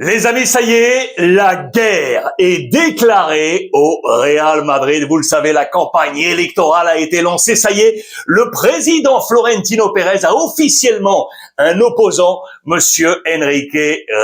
Les amis, ça y est, la guerre est déclarée au Real Madrid. Vous le savez, la campagne électorale a été lancée. Ça y est, le président Florentino Pérez a officiellement un opposant, monsieur Enrique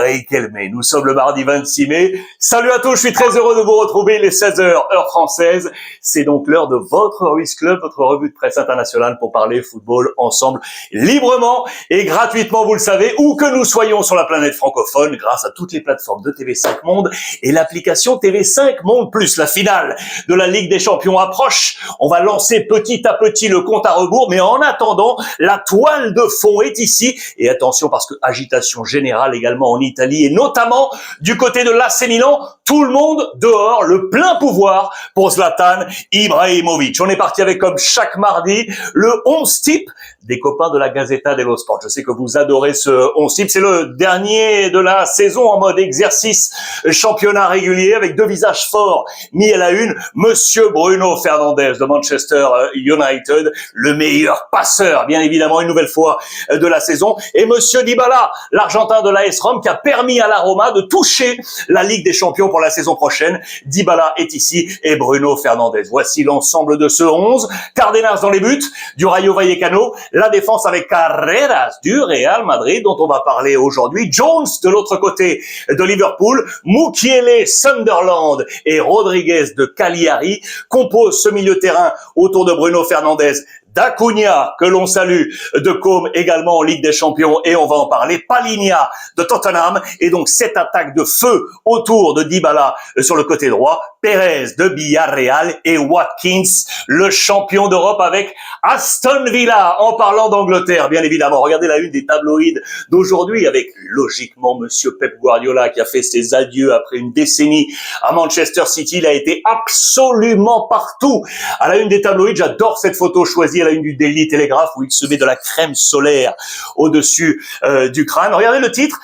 Riquelme. Nous sommes le mardi 26 mai. Salut à tous, je suis très heureux de vous retrouver, les 16h, heure française. C'est donc l'heure de votre Ruiz Club, votre revue de presse internationale pour parler football ensemble, librement et gratuitement, vous le savez, où que nous soyons sur la planète francophone, grâce à toutes les plateformes de TV5 Monde et l'application TV5 Monde Plus. La finale de la Ligue des Champions approche. On va lancer petit à petit le compte à rebours, mais en attendant, la toile de fond est ici. Et attention, parce que agitation générale également en Italie et notamment du côté de l'AC Milan, tout le monde dehors, le plein pouvoir pour Zlatan Ibrahimovic. On est parti avec, comme chaque mardi, le 11 type des copains de la Gazzetta dello Sport. Je sais que vous adorez ce 11 type. C'est le dernier de la saison en mode exercice championnat régulier avec deux visages forts mis à la une. Monsieur Bruno Fernandes de Manchester United, le meilleur passeur, bien évidemment, une nouvelle fois de la saison. Et monsieur Dybala, l'Argentin de l'AS Rome, qui a permis à la Roma de toucher la Ligue des Champions pour la saison prochaine. Dybala est ici et Bruno Fernandes. Voici l'ensemble de ce 11. Cardenas dans les buts du Rayo Vallecano. La défense avec Carreras du Real Madrid, dont on va parler aujourd'hui. Jones de l'autre côté de Liverpool. Mukiele Sunderland et Rodriguez de Cagliari composent ce milieu de terrain autour de Bruno Fernandes, d'Acuna, que l'on salue, de Com également en Ligue des Champions, et on va en parler, Palhinha de Tottenham, et donc cette attaque de feu autour de Dybala sur le côté droit, Pérez de Villarreal et Watkins, le champion d'Europe avec Aston Villa, en parlant d'Angleterre, bien évidemment. Regardez la une des tabloïds d'aujourd'hui avec, logiquement, monsieur Pep Guardiola qui a fait ses adieux après une décennie à Manchester City. Il a été absolument partout. À la une des tabloïds, j'adore cette photo choisie à la une du Daily Telegraph où il se met de la crème solaire au-dessus du crâne. Regardez le titre,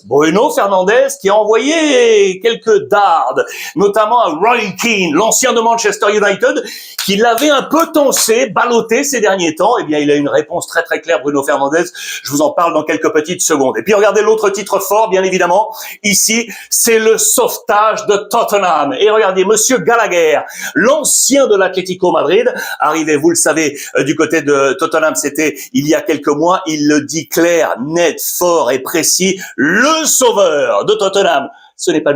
Bruno Fernandes, qui a envoyé quelques dardes, notamment à Roy Keane, l'ancien de Manchester United, qui l'avait un peu tensé, ballotté ces derniers temps. Eh bien, il a une réponse très très claire, Bruno Fernandes. Je vous en parle dans quelques petites secondes. Et puis, regardez l'autre titre fort, bien évidemment. Ici, c'est le sauvetage de Tottenham. Et regardez, monsieur Gallagher, l'ancien de l'Atlético Madrid, arrivé, vous le savez, du côté de Tottenham, c'était il y a quelques mois. Il le dit clair, net, fort et précis. Le sauveur de Tottenham. Ce n'est pas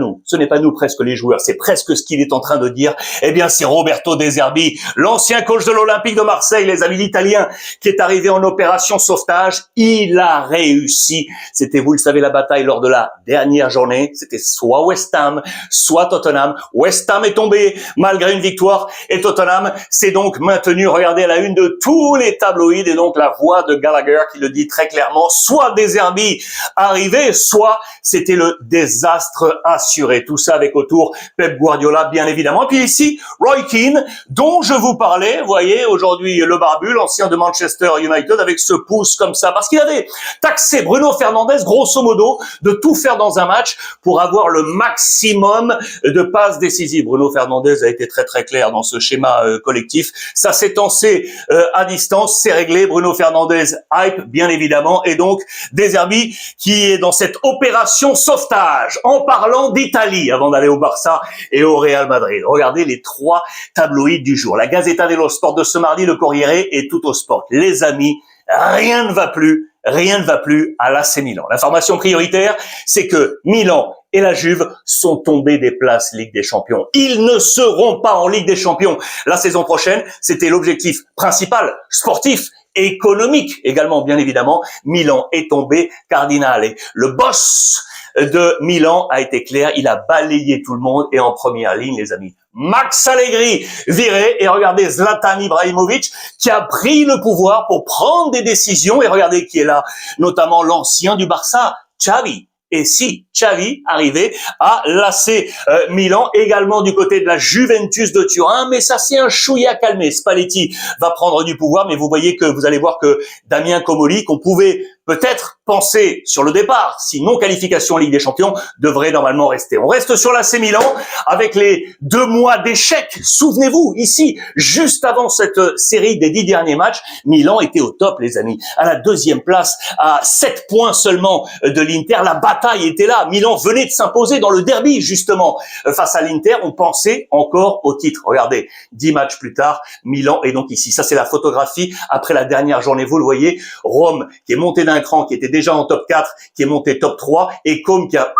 nous presque les joueurs, c'est presque ce qu'il est en train de dire. Eh bien, c'est Roberto De Zerbi, l'ancien coach de l'Olympique de Marseille, les amis, l'Italien, qui est arrivé en opération sauvetage. Il a réussi. C'était, vous le savez, la bataille lors de la dernière journée. C'était soit West Ham, soit Tottenham. West Ham est tombé malgré une victoire et Tottenham s'est donc maintenu. Regardez à la une de tous les tabloïds et donc la voix de Gallagher qui le dit très clairement. Soit De Zerbi arrivé, soit c'était le désastre assuré. Tout ça avec autour Pep Guardiola, bien évidemment. Et puis ici, Roy Keane, dont je vous parlais, vous voyez, aujourd'hui le barbu, l'ancien de Manchester United, avec ce pouce comme ça, parce qu'il avait taxé Bruno Fernandes, grosso modo, de tout faire dans un match pour avoir le maximum de passes décisives. Bruno Fernandes a été très très clair dans ce schéma collectif. Ça s'est tensé à distance, c'est réglé. Bruno Fernandes hype, bien évidemment, et donc De Zerbi qui est dans cette opération sauvetage. En parlant d'Italie, avant d'aller au Barça et au Real Madrid. Regardez les trois tabloïds du jour. La Gazzetta dello Sport de ce mardi, le Corriere et Tutto Sport. Les amis, rien ne va plus à l'AC Milan. L'information prioritaire, c'est que Milan et la Juve sont tombés des places Ligue des Champions. Ils ne seront pas en Ligue des Champions la saison prochaine. C'était l'objectif principal, sportif, économique également, bien évidemment. Milan est tombé cardinal. Le boss de Milan a été clair, il a balayé tout le monde et en première ligne, les amis, Max Allegri viré, et regardez Zlatan Ibrahimovic qui a pris le pouvoir pour prendre des décisions, et regardez qui est là, notamment l'ancien du Barça, Xavi. Et si Xavi arrivait à l'AC Milan, également du côté de la Juventus de Turin, mais ça c'est un chouïa calmé. Spalletti va prendre du pouvoir, mais vous voyez que vous allez voir que Damien Comolli, qu'on pouvait peut-être penser sur le départ, si non qualification en Ligue des Champions, devrait normalement rester. On reste sur l'AC Milan avec les 2 mois d'échecs. Souvenez-vous, ici, juste avant cette série des 10 derniers matchs, Milan était au top, les amis. À la 2e place, à 7 points seulement de l'Inter. La bataille bataille était là. Milan venait de s'imposer dans le derby, justement, face à l'Inter. On pensait encore au titre. Regardez, 10 matchs plus tard, Milan est donc ici. Ça, c'est la photographie après la dernière journée. Vous le voyez, Rome qui est monté d'un cran, qui était déjà en top 4, qui est monté top 3, et Comme qui a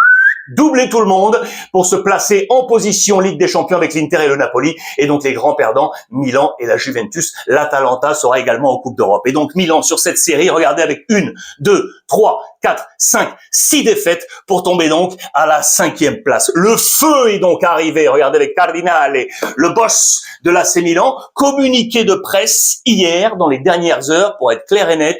doubler tout le monde pour se placer en position Ligue des Champions avec l'Inter et le Napoli. Et donc les grands perdants, Milan et la Juventus. L'Atalanta sera également en Coupe d'Europe. Et donc Milan sur cette série, regardez, avec 1, 2, 3, 4, 5, 6 défaites pour tomber donc à la 5e place. Le feu est donc arrivé. Regardez les Cardinale, le boss de l'AC Milan, communiqué de presse hier dans les dernières heures pour être clair et net.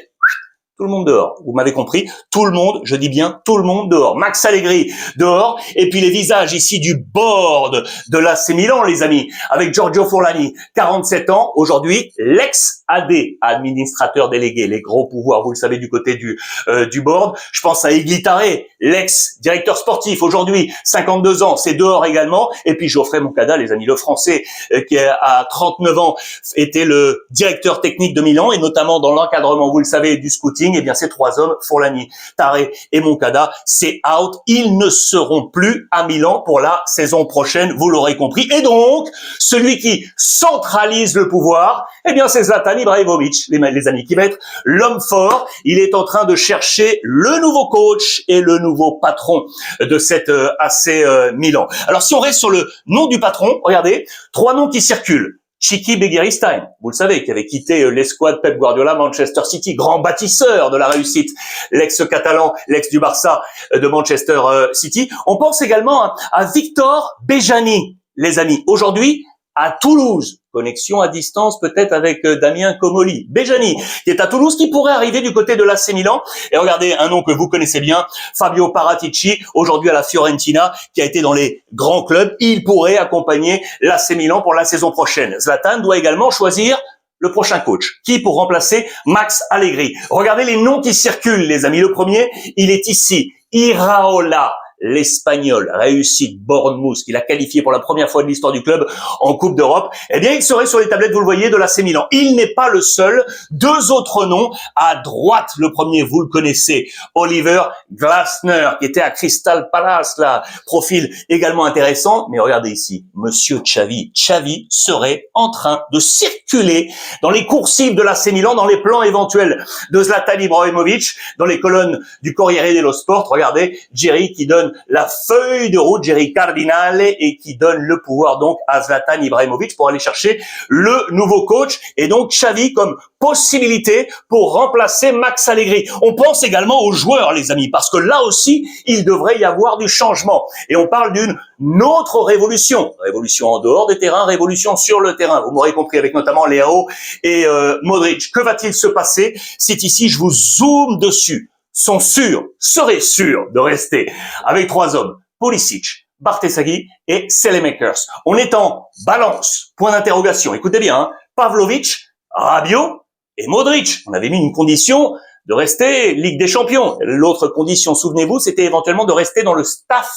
Tout le monde dehors. Vous m'avez compris. Tout le monde, je dis bien tout le monde dehors. Max Allegri dehors. Et puis les visages ici du board de l'AC Milan, les amis. Avec Giorgio Furlani, 47 ans. Aujourd'hui, l'ex-AD, administrateur délégué. Les gros pouvoirs, vous le savez, du côté du board. Je pense à Iglitare, l'ex-directeur sportif. Aujourd'hui, 52 ans. C'est dehors également. Et puis Geoffrey Moncada, les amis. Le français, qui à 39 ans, était le directeur technique de Milan. Et notamment dans l'encadrement, vous le savez, du scouting. Eh bien, ces 3 hommes, Furlani, Tare et Moncada, c'est out. Ils ne seront plus à Milan pour la saison prochaine, vous l'aurez compris. Et donc, celui qui centralise le pouvoir, eh bien, c'est Zlatan Ibrahimovic, les amis, qui va être l'homme fort. Il est en train de chercher le nouveau coach et le nouveau patron de cette AC Milan. Alors, si on reste sur le nom du patron, regardez, 3 noms qui circulent. Txiki Begiristain, vous le savez, qui avait quitté l'escouade Pep Guardiola, Manchester City, grand bâtisseur de la réussite, l'ex-catalan, l'ex du Barça de Manchester City. On pense également à Victor Bejani, les amis. Aujourd'hui, à Toulouse. Connexion à distance peut-être avec Damien Comolli. Bejani, qui est à Toulouse, qui pourrait arriver du côté de l'AC Milan. Et regardez, un nom que vous connaissez bien, Fabio Paratici, aujourd'hui à la Fiorentina, qui a été dans les grands clubs. Il pourrait accompagner l'AC Milan pour la saison prochaine. Zlatan doit également choisir le prochain coach. Qui pour remplacer Max Allegri? Regardez les noms qui circulent, les amis. Le premier, il est ici. Iraola. L'Espagnol, réussite Bournemouth, qu'il a qualifié pour la première fois de l'histoire du club en Coupe d'Europe, eh bien, il serait sur les tablettes, vous le voyez, de l'AC Milan. Il n'est pas le seul. 2 autres noms. À droite, le premier, vous le connaissez, Oliver Glasner, qui était à Crystal Palace, là. Profil également intéressant. Mais regardez ici, Monsieur Xavi. Xavi serait en train de circuler dans les coursives de l'AC Milan, dans les plans éventuels de Zlatan Ibrahimovic, dans les colonnes du Corriere dello Sport. Regardez, Jerry qui donne la feuille de route, Jerry Cardinale, et qui donne le pouvoir donc à Zlatan Ibrahimovic pour aller chercher le nouveau coach, et donc Xavi comme possibilité pour remplacer Max Allegri. On pense également aux joueurs, les amis, parce que là aussi, il devrait y avoir du changement. Et on parle d'une autre révolution. Révolution en dehors des terrains, révolution sur le terrain. Vous m'aurez compris, avec notamment Leao et Modric. Que va-t-il se passer? C'est ici, je vous zoome dessus. Seraient sûrs de rester avec 3 hommes, Pulisic, Bartesaghi et Selemakers. On est en balance, point d'interrogation. Écoutez bien, hein. Pavlovic, Rabiot et Modric. On avait mis une condition de rester Ligue des Champions. L'autre condition, souvenez-vous, c'était éventuellement de rester dans le staff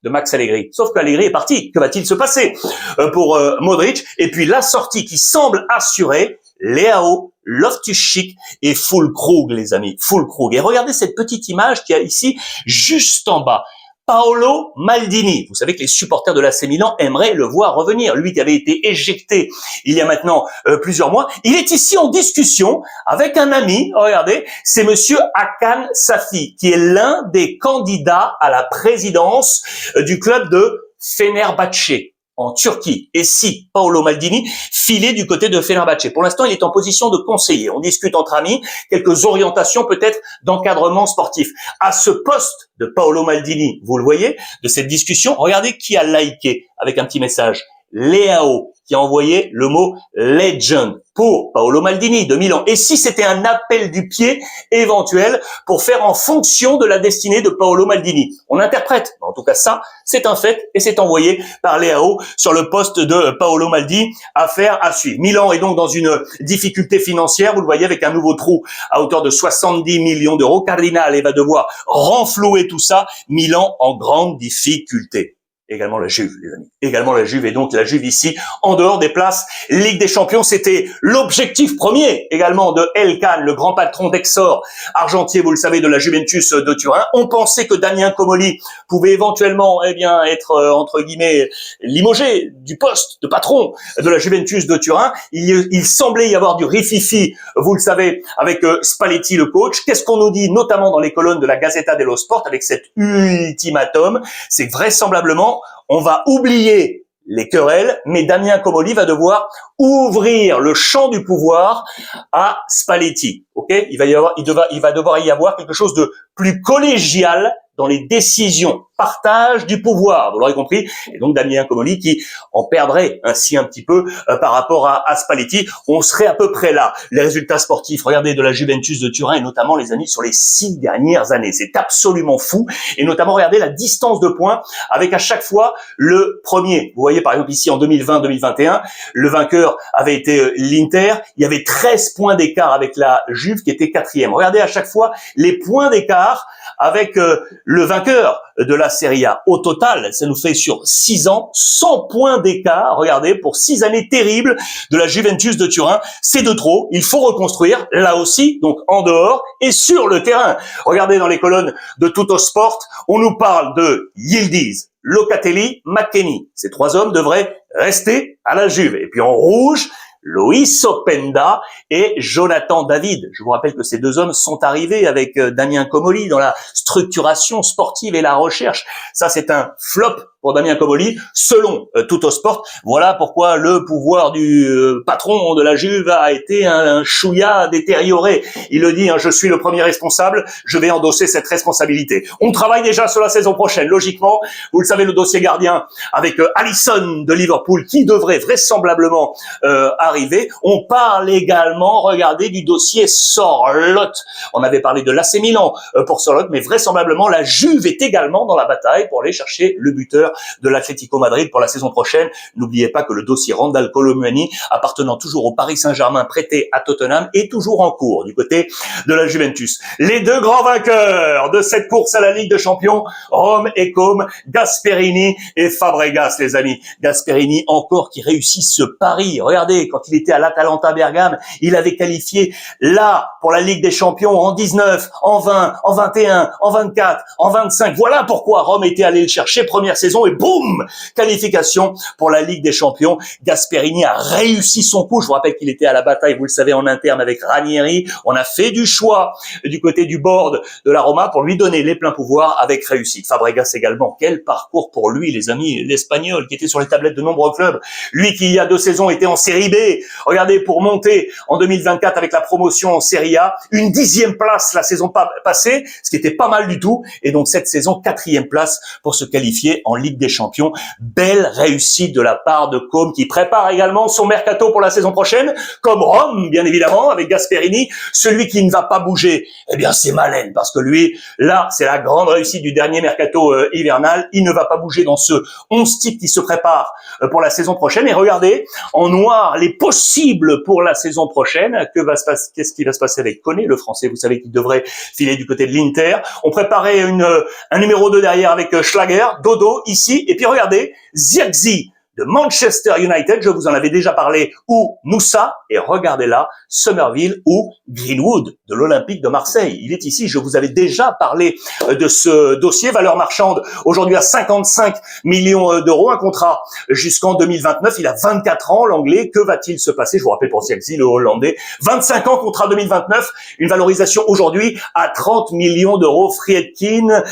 de Max Allegri. Sauf qu'Allegri est parti. Que va-t-il se passer pour Modric? Et puis la sortie qui semble assurée, Leao, Loftus-Cheek et Füllkrug, les amis. Füllkrug. Et regardez cette petite image qu'il y a ici, juste en bas. Paolo Maldini. Vous savez que les supporters de l'AC Milan aimeraient le voir revenir. Lui qui avait été éjecté il y a maintenant plusieurs mois. Il est ici en discussion avec un ami. Regardez, c'est monsieur Hakan Safi, qui est l'un des candidats à la présidence du club de Fenerbahçe en Turquie. Et si Paolo Maldini filait du côté de Fenerbahçe? Pour l'instant, il est en position de conseiller. On discute entre amis, quelques orientations peut-être d'encadrement sportif. À ce poste de Paolo Maldini, vous le voyez, de cette discussion, regardez qui a liké avec un petit message. Leao, qui a envoyé le mot legend pour Paolo Maldini de Milan. Et si c'était un appel du pied éventuel pour faire en fonction de la destinée de Paolo Maldini? On interprète. En tout cas, ça, c'est un fait et c'est envoyé par Leao sur le poste de Paolo Maldini. Affaire à suivre. Milan est donc dans une difficulté financière, vous le voyez, avec un nouveau trou à hauteur de 70 millions d'euros. Cardinale va devoir renflouer tout ça. Milan en grande difficulté. également la Juve, les amis. Également la Juve, et donc la Juve ici, en dehors des places Ligue des Champions, c'était l'objectif premier également de El Khan, le grand patron d'Exor, argentier, vous le savez, de la Juventus de Turin. On pensait que Damien Comolli pouvait éventuellement, être, entre guillemets, limogé du poste de patron de la Juventus de Turin. Il semblait y avoir du rififi, vous le savez, avec Spalletti, le coach. Qu'est-ce qu'on nous dit, notamment dans les colonnes de la Gazzetta dello Sport, avec cet ultimatum? C'est que vraisemblablement, on va oublier les querelles, mais Damien Comolli va devoir ouvrir le champ du pouvoir à Spalletti. Ok, il va devoir y avoir quelque chose de plus collégial dans les décisions, partage du pouvoir, vous l'aurez compris. Et donc Damien Comolli qui en perdrait ainsi un petit peu par rapport à Spalletti. On serait à peu près là. Les résultats sportifs, regardez, de la Juventus de Turin, et notamment, les amis, sur les 6 dernières années. C'est absolument fou. Et notamment, regardez la distance de points avec à chaque fois le premier. Vous voyez, par exemple, ici, en 2020-2021, le vainqueur avait été l'Inter. Il y avait 13 points d'écart avec la Juve qui était 4e. Regardez à chaque fois les points d'écart avec le vainqueur de la Serie A. Au total, ça nous fait sur 6 ans 100 points d'écart. Regardez, pour 6 années terribles de la Juventus de Turin. C'est de trop. Il faut reconstruire, là aussi, donc en dehors et sur le terrain. Regardez dans les colonnes de Tuttosport, on nous parle de Yildiz, Locatelli, McKennie. Ces 3 hommes devraient rester à la Juve. Et puis en rouge, Loïs Openda et Jonathan David. Je vous rappelle que ces 2 hommes sont arrivés avec Damien Comolli dans la structuration sportive et la recherche. Ça, c'est un flop pour Damien Comolli, selon Tuttosport. Voilà pourquoi le pouvoir du patron de la Juve a été un chouïa détérioré. Il le dit, je suis le premier responsable, je vais endosser cette responsabilité. On travaille déjà sur la saison prochaine, logiquement. Vous le savez, le dossier gardien avec Alisson de Liverpool qui devrait vraisemblablement arriver. On parle également, regardez, du dossier Sorloth. On avait parlé de l'AC Milan pour Sorloth, mais vraisemblablement la Juve est également dans la bataille pour aller chercher le buteur de l'Atlético Madrid pour la saison prochaine. N'oubliez pas que le dossier Randal Colomani, appartenant toujours au Paris Saint-Germain, prêté à Tottenham, est toujours en cours du côté de la Juventus. Les 2 grands vainqueurs de cette course à la Ligue des Champions, Rome et Côme, Gasperini et Fabregas, les amis. Gasperini encore qui réussit ce pari. Regardez, quand il était à l'Atalanta Bergame, il avait qualifié là pour la Ligue des Champions en 19, en 20, en 21, en 24, en 25. Voilà pourquoi Rome était allé le chercher, première saison, et boum, qualification pour la Ligue des Champions. Gasperini a réussi son coup. Je vous rappelle qu'il était à la bataille, vous le savez, en interne avec Ranieri. On a fait du choix du côté du board de la Roma pour lui donner les pleins pouvoirs avec réussite. Fabregas également. Quel parcours pour lui, les amis. L'Espagnol qui était sur les tablettes de nombreux clubs. Lui qui, il y a 2 saisons, était en Série B. Regardez, pour monter en 2024 avec la promotion en Série A. Une 10e place la saison passée, ce qui était pas mal du tout. Et donc cette saison, 4e place pour se qualifier en Ligue des Champions. Belle réussite de la part de Côme qui prépare également son mercato pour la saison prochaine, comme Rome, bien évidemment, avec Gasperini. Celui qui ne va pas bouger, eh bien c'est Malen, parce que lui, là, c'est la grande réussite du dernier mercato hivernal. Il ne va pas bouger dans ce 11 type qui se prépare pour la saison prochaine. Et regardez, en noir, les possibles pour la saison prochaine. Qu'est-ce qui va se passer avec Koné, le Français, vous savez, qu'il devrait filer du côté de l'Inter. On préparait un numéro 2 derrière avec Schlager, Dodo ici, et puis regardez, Zirkzee de Manchester United, je vous en avais déjà parlé, ou Moussa, et regardez là, Somerville ou Greenwood de l'Olympique de Marseille. Il est ici, je vous avais déjà parlé de ce dossier, valeur marchande aujourd'hui à 55 millions d'euros, un contrat jusqu'en 2029, il a 24 ans, l'anglais, que va-t-il se passer? Je vous rappelle pour Zirkzee, le hollandais, 25 ans, contrat 2029, une valorisation aujourd'hui à 30 millions d'euros, Friedkin,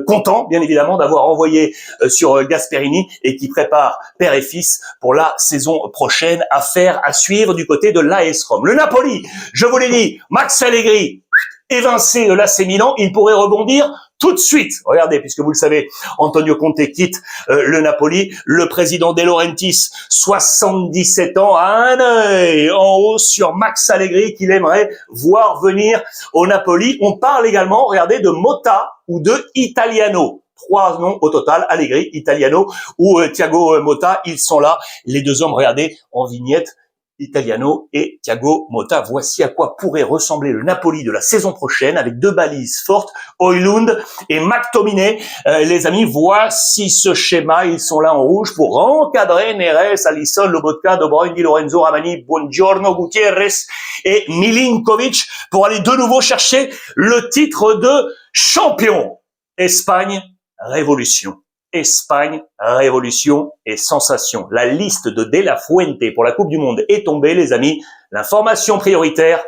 content bien évidemment d'avoir envoyé sur Gasperini et qui prépare père et fils pour la saison prochaine. Affaire à suivre du côté de l'AS Rome. Le Napoli, je vous l'ai dit, Max Allegri, évincé de l'AC Milan, il pourrait rebondir tout de suite. Regardez, puisque vous le savez, Antonio Conte quitte le Napoli. Le président De Laurentiis, 77 ans, a un œil en haut sur Max Allegri qu'il aimerait voir venir au Napoli. On parle également, regardez, de Motta ou de Italiano. 3 noms au total, Allegri, Italiano ou Thiago Motta, ils sont là. Les 2 hommes, regardez, en vignette, Italiano et Thiago Motta. Voici à quoi pourrait ressembler le Napoli de la saison prochaine avec deux balises fortes, Højlund et McTominay. Les amis, voici ce schéma. Ils sont là en rouge pour encadrer Neres, Alisson, Lobotka, De Bruyne, Di Lorenzo, Ramani, Buongiorno, Gutiérrez et Milinkovic pour aller de nouveau chercher le titre de champion. Espagne, révolution. Espagne, révolution et sensation. La liste de De La Fuente pour la Coupe du Monde est tombée, les amis. L'information prioritaire,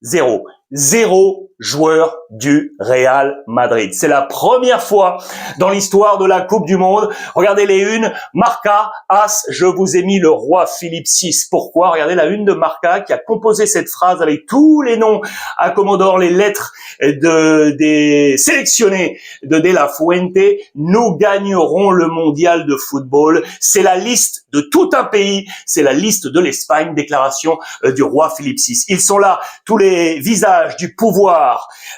zéro. Zéro joueur du Real Madrid. C'est la première fois dans l'histoire de la Coupe du Monde. Regardez les unes. Marca, As, je vous ai mis le roi Philippe VI. Pourquoi? Regardez la une de Marca qui a composé cette phrase avec tous les noms accommodant les lettres des sélectionnés de De La Fuente. Nous gagnerons le mondial de football. C'est la liste de tout un pays. C'est la liste de l'Espagne. Déclaration du roi Philippe VI. Ils sont là, tous les visages du pouvoir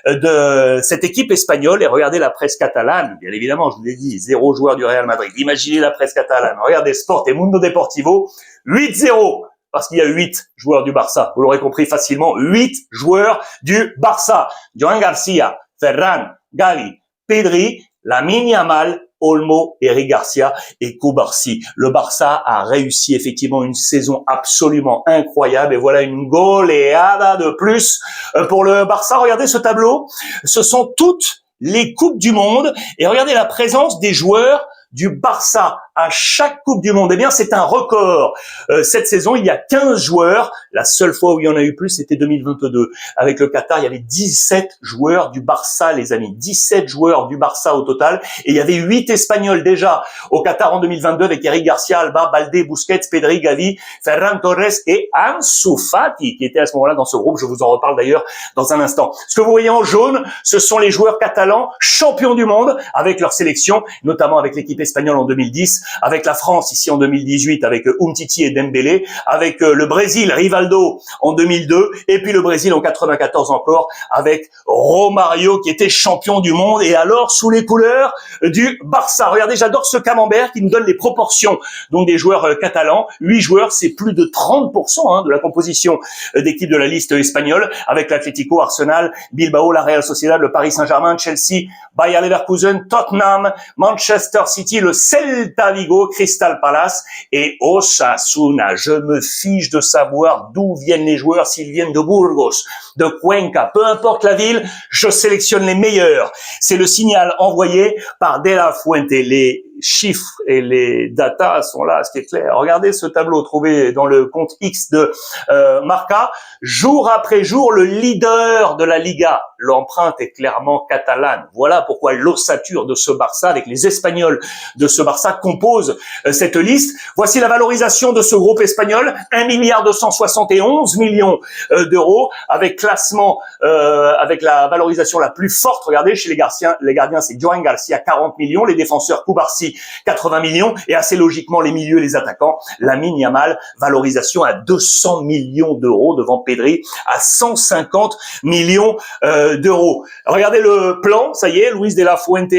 de cette équipe espagnole. Et regardez la presse catalane, bien évidemment, je vous l'ai dit, zéro joueur du Real Madrid. Imaginez la presse catalane. Regardez Sport et Mundo Deportivo, 8-0, parce qu'il y a 8 joueurs du Barça. Vous l'aurez compris facilement, 8 joueurs du Barça. Joan Garcia, Ferran, Gavi, Pedri, Lamine Yamal, Olmo, Eric Garcia et Cubarsí. Le Barça a réussi effectivement une saison absolument incroyable et voilà une goleada de plus pour le Barça. Regardez ce tableau, ce sont toutes les Coupes du Monde et regardez la présence des joueurs du Barça à chaque Coupe du Monde. Eh bien, c'est un record. Cette saison, il y a 15 joueurs. La seule fois où il y en a eu plus, c'était 2022. Avec le Qatar, il y avait 17 joueurs du Barça, les amis. 17 joueurs du Barça au total. Et il y avait 8 Espagnols déjà au Qatar en 2022 avec Eric Garcia, Alba, Baldé, Busquets, Pedri, Gavi, Ferran Torres et Ansu Fati qui étaient à ce moment-là dans ce groupe. Je vous en reparle d'ailleurs dans un instant. Ce que vous voyez en jaune, ce sont les joueurs catalans champions du monde avec leur sélection, notamment avec l'équipe espagnole en 2010, avec la France ici en 2018 avec Umtiti et Dembélé, avec le Brésil, Rivaldo en 2002 et puis le Brésil en 94 encore avec Romario qui était champion du monde et alors sous les couleurs du Barça. Regardez, j'adore ce camembert qui nous donne les proportions donc des joueurs catalans. 8 joueurs, c'est plus de 30% de la composition d'équipe de la liste espagnole avec l'Atlético, Arsenal, Bilbao, la Real Sociedad, le Paris Saint-Germain, Chelsea, Bayer Leverkusen, Tottenham, Manchester City, le Celta Vigo, Crystal Palace et Osasuna. Je me fiche de savoir d'où viennent les joueurs, s'ils viennent de Burgos, de Cuenca, peu importe la ville, je sélectionne les meilleurs. C'est le signal envoyé par De La Fuente. Les chiffres et les datas sont là, ce qui est clair. Regardez ce tableau trouvé dans le compte X de Marca. Jour après jour, le leader de la Liga. L'empreinte est clairement catalane. Voilà pourquoi l'ossature de ce Barça, avec les Espagnols de ce Barça, compose cette liste. Voici la valorisation de ce groupe espagnol. 1,271 milliard d'euros, avec classement, avec la valorisation la plus forte. Regardez, chez les gardiens, c'est Joan Garcia, 40 millions. Les défenseurs, Cubarsí, 80 millions. Et assez logiquement, les milieux et les attaquants, Lamine Yamal, valorisation à 200 millions d'euros devant Pedri à 150 millions d'euros. Regardez le plan, ça y est, Luis De La Fuente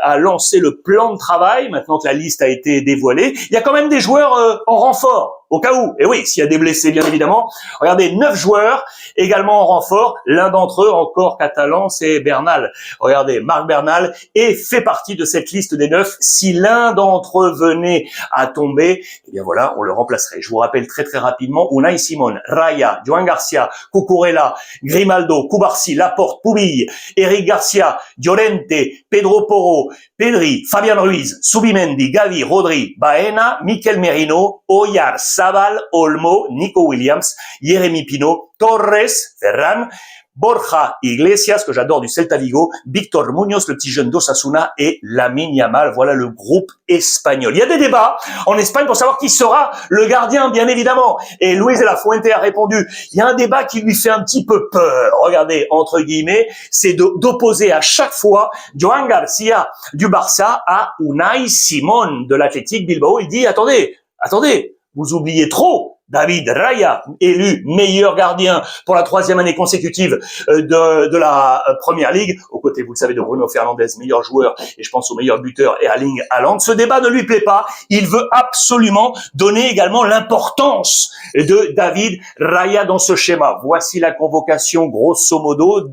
a lancé le plan de travail, maintenant que la liste a été dévoilée. Il y a quand même des joueurs en renfort, au cas où. Et oui, s'il y a des blessés, bien évidemment. Regardez, 9 joueurs également en renfort. L'un d'entre eux, encore catalan, c'est Bernal. Regardez, Marc Bernal et fait partie de cette liste des 9. Si l'un d'entre eux venait à tomber, eh bien voilà, on le remplacerait. Je vous rappelle très très rapidement, Unai Simon, Raya, Joan Garcia, Cucurella, Grimaldo, Cubarsí, Laporte, Pubille, Eric Garcia, Llorente, Pedro Porro, Pedri, Fabián Ruiz, Subimendi, Gavi, Rodri, Baena, Mikel Merino, Oyar, Zabal, Olmo, Nico Williams, Jérémy Pino, Torres, Ferran, Borja Iglesias, que j'adore du Celta Vigo, Víctor Muñoz, le petit jeune d'Osasuna et Lamine Yamal. Voilà le groupe espagnol. Il y a des débats en Espagne pour savoir qui sera le gardien, bien évidemment. Et Luis De La Fuente a répondu, il y a un débat qui lui fait un petit peu peur. Regardez, entre guillemets, c'est d'opposer à chaque fois Joan Garcia du Barça à Unai Simon de l'Athletic Bilbao. Il dit, attendez, vous oubliez trop David Raya, élu meilleur gardien pour la 3e année consécutive de la Première Ligue, aux côtés, vous le savez, de Bruno Fernandes, meilleur joueur, et je pense au meilleur buteur, Erling Haaland. Ce débat ne lui plaît pas. Il veut absolument donner également l'importance de David Raya dans ce schéma. Voici la convocation, grosso modo,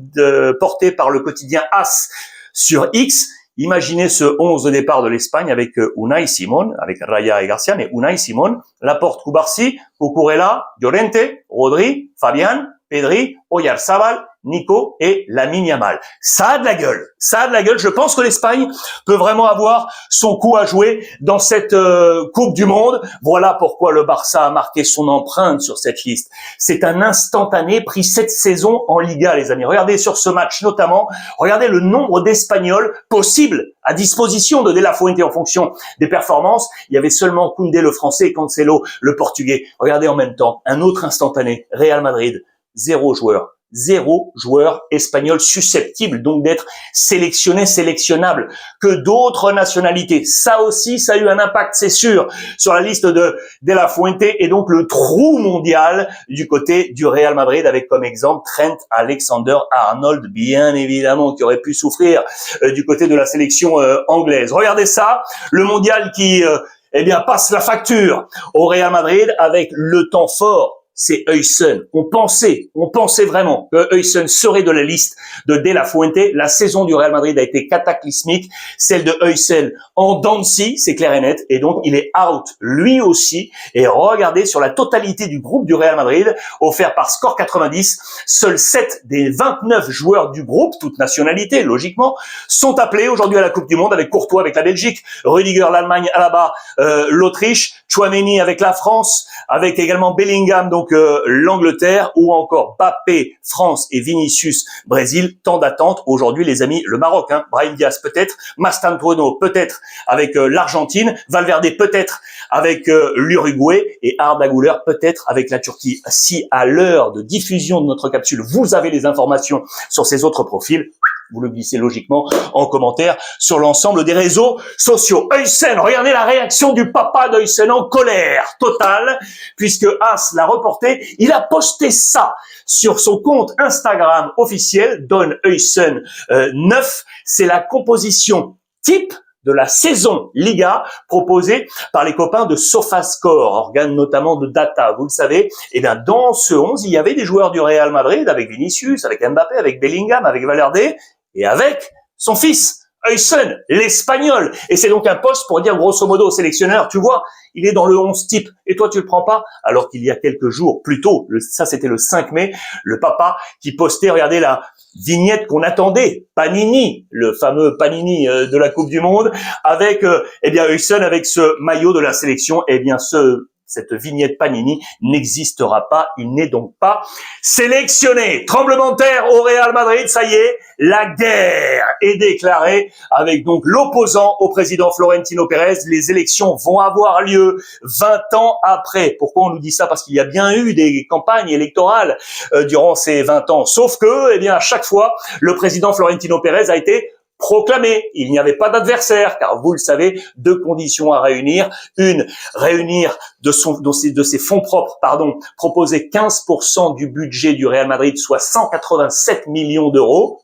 portée par le quotidien AS sur X. Imaginez ce 11 de départ de l'Espagne avec Unai Simón, avec Raya et Garcia, mais Unai Simón, Laporte, Cubarsí, Cucurella, Llorente, Rodri, Fabián, Pedri, Oyarzabal, Nico et Lamine Yamal. Ça a de la gueule. Ça a de la gueule. Je pense que l'Espagne peut vraiment avoir son coup à jouer dans cette Coupe du Monde. Voilà pourquoi le Barça a marqué son empreinte sur cette liste. C'est un instantané pris cette saison en Liga, les amis. Regardez sur ce match notamment, regardez le nombre d'Espagnols possibles à disposition de De La Fuente en fonction des performances. Il y avait seulement Koundé le français et Cancelo le portugais. Regardez en même temps, un autre instantané, Real Madrid, 0 joueur espagnol susceptible donc d'être sélectionnable, que d'autres nationalités. Ça aussi, ça a eu un impact, c'est sûr, sur la liste de La Fuente et donc le trou mondial du côté du Real Madrid avec comme exemple Trent Alexander-Arnold, bien évidemment, qui aurait pu souffrir du côté de la sélection anglaise. Regardez ça, le mondial qui passe la facture au Real Madrid avec le temps fort. C'est Huysen. On pensait vraiment que Huysen serait de la liste de De La Fuente. La saison du Real Madrid a été cataclysmique. Celle de Huysen en dents de scie, c'est clair et net. Et donc, il est out, lui aussi. Et regardez, sur la totalité du groupe du Real Madrid, offert par Score 90, seuls 7 des 29 joueurs du groupe, toutes nationalités, logiquement, sont appelés aujourd'hui à la Coupe du Monde avec Courtois, avec la Belgique, Rudiger, l'Allemagne, Alaba, l'Autriche, Tchouaméni avec la France, avec également Bellingham, donc l'Angleterre, ou encore Mbappé, France et Vinicius, Brésil. Tant d'attentes aujourd'hui, les amis. Le Maroc, Brahim Diaz peut-être, Mastantuono peut-être avec l'Argentine, Valverde peut-être avec l'Uruguay et Arda Güler peut-être avec la Turquie. Si à l'heure de diffusion de notre capsule, vous avez les informations sur ces autres profils, vous le glissez logiquement en commentaire sur l'ensemble des réseaux sociaux. Huysen, regardez la réaction du papa d'Huysen en colère totale, puisque As l'a reporté. Il a posté ça sur son compte Instagram officiel, Don Huysen 9. C'est la composition type de la saison Liga proposée par les copains de SofaScore, organe notamment de data, vous le savez. Et bien dans ce 11, il y avait des joueurs du Real Madrid avec Vinicius, avec Mbappé, avec Bellingham, avec Valverde et avec son fils Huysen, l'Espagnol. Et c'est donc un poste pour dire grosso modo au sélectionneur, tu vois, il est dans le 11 type et toi tu le prends pas. Alors qu'il y a quelques jours plus tôt, ça c'était le 5 mai, le papa qui postait, regardez la vignette qu'on attendait, Panini, le fameux Panini de la Coupe du Monde, avec Huysen avec ce maillot de la sélection. Cette vignette Panini n'existera pas, il n'est donc pas sélectionné. Tremblement de terre au Real Madrid, ça y est, la guerre est déclarée avec donc l'opposant au président Florentino Pérez. Les élections vont avoir lieu 20 ans après. Pourquoi on nous dit ça? Parce qu'il y a bien eu des campagnes électorales durant ces 20 ans. Sauf que, à chaque fois, le président Florentino Pérez a été proclamé. Il n'y avait pas d'adversaire, car vous le savez, 2 conditions à réunir. Une, réunir de ses fonds propres, proposer 15% du budget du Real Madrid, soit 187 millions d'euros.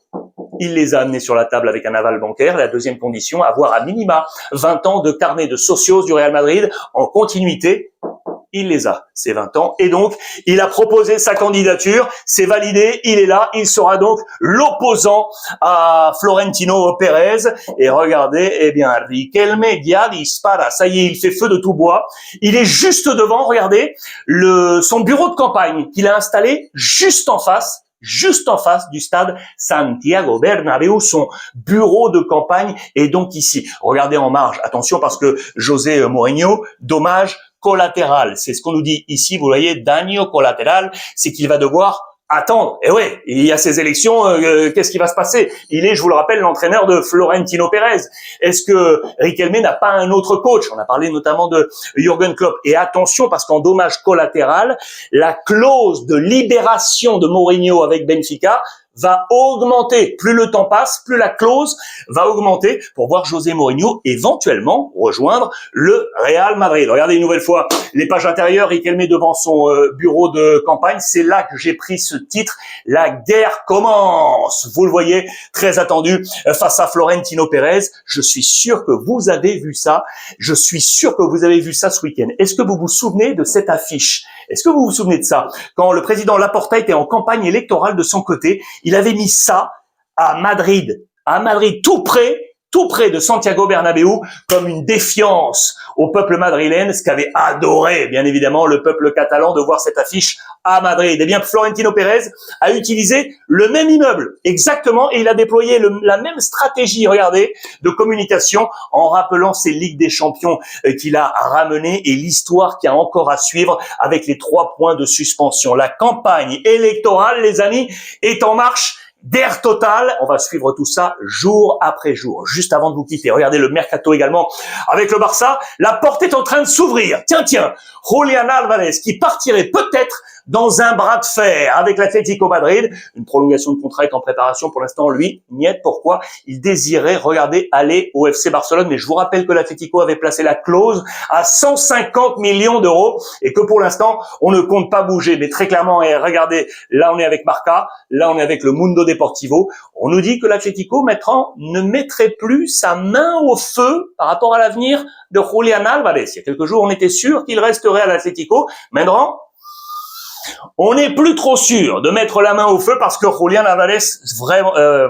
Il les a amenés sur la table avec un aval bancaire. La deuxième condition, avoir à minima 20 ans de carnet de socios du Real Madrid en continuité. Il les a, ces 20 ans. Et donc, il a proposé sa candidature. C'est validé. Il est là. Il sera donc l'opposant à Florentino Pérez. Et regardez, Riquelme ya dispara. Ça y est, il fait feu de tout bois. Il est juste devant, regardez, son bureau de campagne qu'il a installé juste en face du stade Santiago Bernabéu. Son bureau de campagne est donc ici. Regardez en marge. Attention parce que José Mourinho, dommage collatéral. C'est ce qu'on nous dit ici, vous voyez, daño collatéral, c'est qu'il va devoir attendre. Et ouais, il y a ces élections, qu'est-ce qui va se passer? Il est, je vous le rappelle, l'entraîneur de Florentino Pérez. Est-ce que Riquelme n'a pas un autre coach? On a parlé notamment de Jürgen Klopp. Et attention, parce qu'en dommage collatéral, la clause de libération de Mourinho avec Benfica va augmenter. Plus le temps passe, plus la clause va augmenter pour voir José Mourinho éventuellement rejoindre le Real Madrid. Regardez une nouvelle fois les pages intérieures, Riquelme devant son bureau de campagne. C'est là que j'ai pris ce titre. La guerre commence. Vous le voyez, très attendu face à Florentino Pérez. Je suis sûr que vous avez vu ça. Je suis sûr que vous avez vu ça ce week-end. Est-ce que vous vous souvenez de cette affiche? Est-ce que vous vous souvenez de ça? Quand le président Laporta était en campagne électorale de son côté, il avait mis ça à Madrid, tout près de Santiago Bernabéu, comme une défiance au peuple madrilène, ce qu'avait adoré, bien évidemment, le peuple catalan de voir cette affiche à Madrid. Eh bien, Florentino Pérez a utilisé le même immeuble, exactement, et il a déployé la même stratégie, regardez, de communication, en rappelant ces Ligues des Champions qu'il a ramenées et l'histoire qu'il y a encore à suivre avec les 3 points de suspension. La campagne électorale, les amis, est en marche. Guerre totale, on va suivre tout ça jour après jour. Juste avant de vous quitter, regardez le mercato également avec le Barça. La porte est en train de s'ouvrir. Tiens, Julián Álvarez qui partirait peut-être dans un bras de fer avec l'Atlético Madrid. Une prolongation de contrat est en préparation pour l'instant. Lui, niet. Pourquoi? Il désirait, regardez, aller au FC Barcelone. Mais je vous rappelle que l'Atlético avait placé la clause à 150 millions d'euros et que pour l'instant, on ne compte pas bouger. Mais très clairement, et regardez, là on est avec Marca, là on est avec le Mundo Deportivo. On nous dit que l'Atlético maintenant ne mettrait plus sa main au feu par rapport à l'avenir de Julián Álvarez. Il y a quelques jours, on était sûr qu'il resterait à l'Atlético. Maintenant, on n'est plus trop sûr de mettre la main au feu parce que Julián Álvarez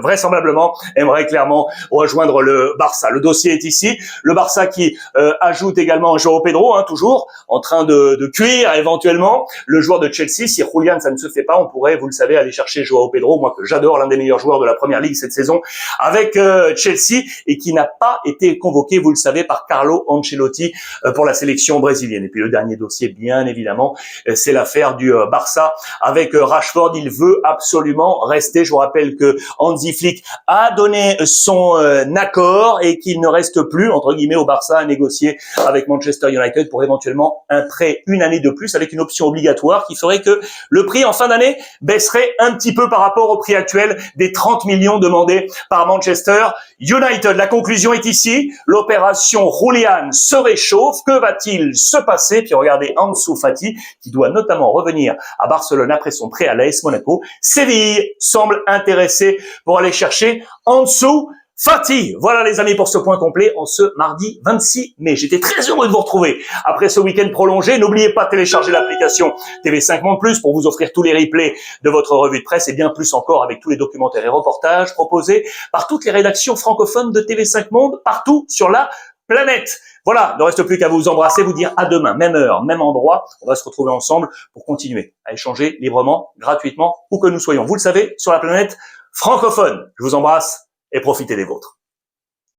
vraisemblablement aimerait clairement rejoindre le Barça. Le dossier est ici. Le Barça qui ajoute également João Pedro, toujours en train de cuire éventuellement. Le joueur de Chelsea, si Julián ça ne se fait pas, on pourrait, vous le savez, aller chercher João Pedro, moi que j'adore, l'un des meilleurs joueurs de la Première Ligue cette saison avec Chelsea et qui n'a pas été convoqué, vous le savez, par Carlo Ancelotti pour la sélection brésilienne. Et puis le dernier dossier, bien évidemment, c'est l'affaire du Barça avec Rashford. Il veut absolument rester. Je vous rappelle que Hansi Flick a donné son accord et qu'il ne reste plus, entre guillemets, au Barça à négocier avec Manchester United pour éventuellement un prêt une année de plus avec une option obligatoire qui ferait que le prix en fin d'année baisserait un petit peu par rapport au prix actuel des 30 millions demandés par Manchester United. La conclusion est ici. L'opération Julián se réchauffe. Que va-t-il se passer? Puis regardez Ansu Fati qui doit notamment revenir à Barcelone après son prêt à l'AS Monaco. Séville semble intéressé pour aller chercher Ansu Fati. Voilà les amis pour ce point complet en ce mardi 26 mai. J'étais très heureux de vous retrouver après ce week-end prolongé. N'oubliez pas de télécharger l'application TV5 Monde Plus pour vous offrir tous les replays de votre revue de presse et bien plus encore avec tous les documentaires et reportages proposés par toutes les rédactions francophones de TV5 Monde partout sur la planète. Voilà, il ne reste plus qu'à vous embrasser, vous dire à demain, même heure, même endroit. On va se retrouver ensemble pour continuer à échanger librement, gratuitement, où que nous soyons. Vous le savez, sur la planète francophone. Je vous embrasse et profitez des vôtres.